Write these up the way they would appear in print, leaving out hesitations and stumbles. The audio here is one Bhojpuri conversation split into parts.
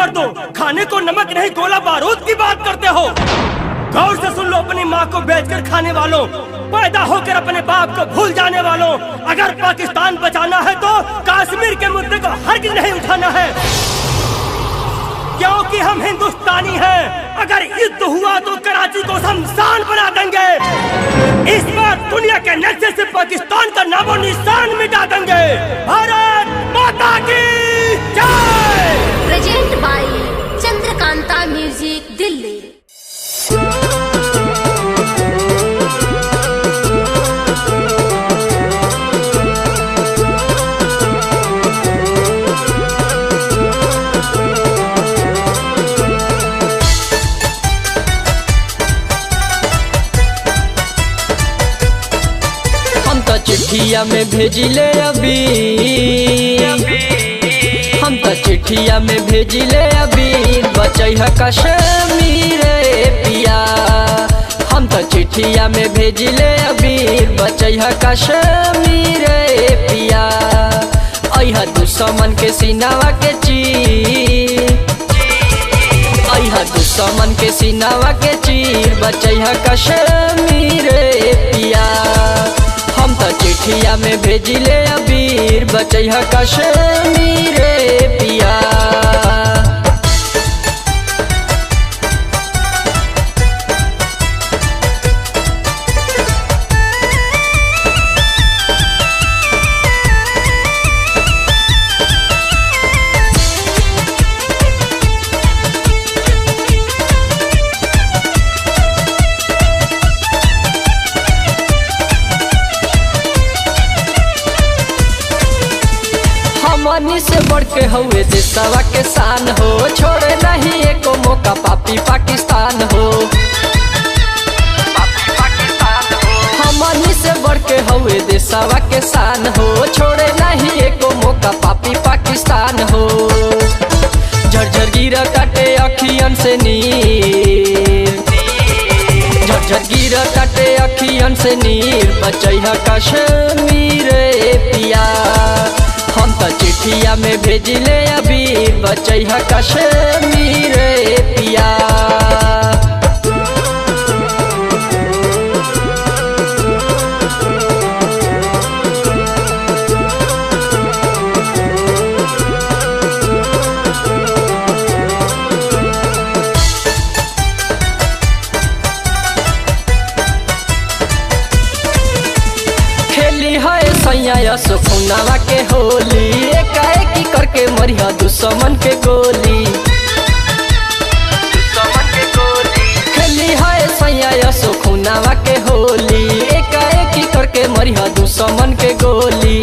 मर्दों, खाने को नमक नहीं गोला बारूद की बात करते हो। गौर से सुन लो अपनी माँ को बेचकर खाने वालों, पैदा होकर अपने बाप को भूल जाने वालों। अगर पाकिस्तान बचाना है तो कश्मीर के मुद्दे को हरगिज नहीं उठाना है, क्योंकि हम हिंदुस्तानी हैं। अगर युद्ध हुआ तो कराची को शमशान बना देंगे। इस बार दुनिया के नक्शे से पाकिस्तान का नामो निशान मिटा देंगे। भारत माता की जय। Present by Chandrakanta music Delhi. चिट्ठिया में भेजिले अभी, हम तो चिट्ठिया में भेजिले अभी, बचई है कश्मीर पिया। हम तो चिट्ठिया में भेजिले अभी, बचई है कश्मीर पिया। अइहा दुश्मन के सीनावा के चीर, अइहा दुश्मन के सीनावा के चीर, बचई है कश्मीर पिया। हम तो चिट्ठिया में भेजिले अबीर, बचई है कश्मीर पिया। मनी से बढ़ के हुए देशवा के शान हो, छोड़े नहीं एको मौका पापी पाकिस्तान हो। हमनी से बढ़ के हुए देशवा के शान हो, छोड़े नहीं एको मौका पापी पाकिस्तान हो। झरझर गिरा काटे अखियन से नीर, झरझर गिरा काटे अखियन से नीर, बचई है कश्मीर पिया। हम तो चिट्ठिया में भेजिले अभी, बचई है कश्मीर पिया। सैया सुखुनावा के होली, एकाएकी करके मरिया दुश्मन के गोली, दुश्मन के गोली। खेली है सैया सुखुनावा के होली, एकाएकी करके मरिया दुश्मन के गोली।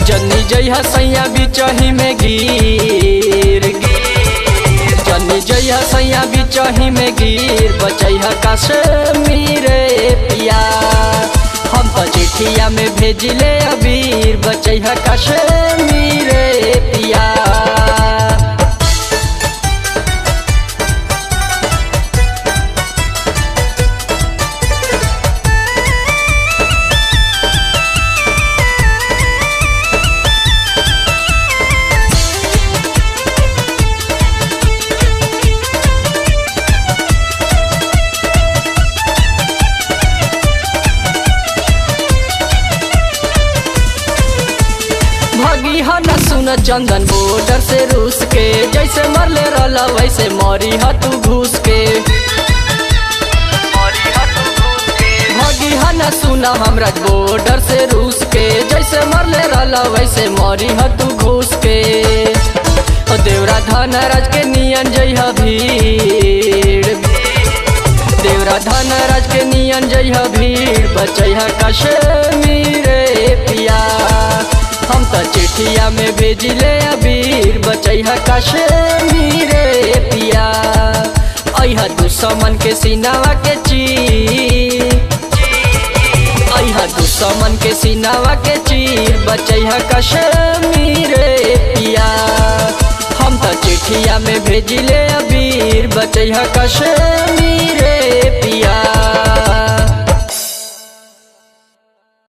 जन्नी जइहा सैया बिचही में गिर, जन्नी जइहा सैया बिचही में गिर, बचई है कश्मीर पिया। हम तो चिट्ठिया में भेजिले अबीर, बचई है कश्मीर पिया। न सुन चंदन बॉर्डर से रूस के, जैसे मरले रहला वैसे मरी ह तू घूस के। भगी ह न सुना हमरा बॉर्डर से रूस के, जैसे मरले रहला वैसे मरी ह तू घूस के। देवरा धनराज के नियन जइहा भीड़, देवरा धनराज के नियन जइहा भीड़, बचई है कश्मीर पिया। हम तो चिट्ठिया में भेजिले अबीर, बचई है कश्मीर पिया। अइहा दुश्मन के सीनावा के चीर, अइहा दुश्मन के सीनावा के चीर, बचई है कश्मीर पिया। हम तो चिट्ठिया में भेजिले अबीर, बचई है कश्मीर पिया।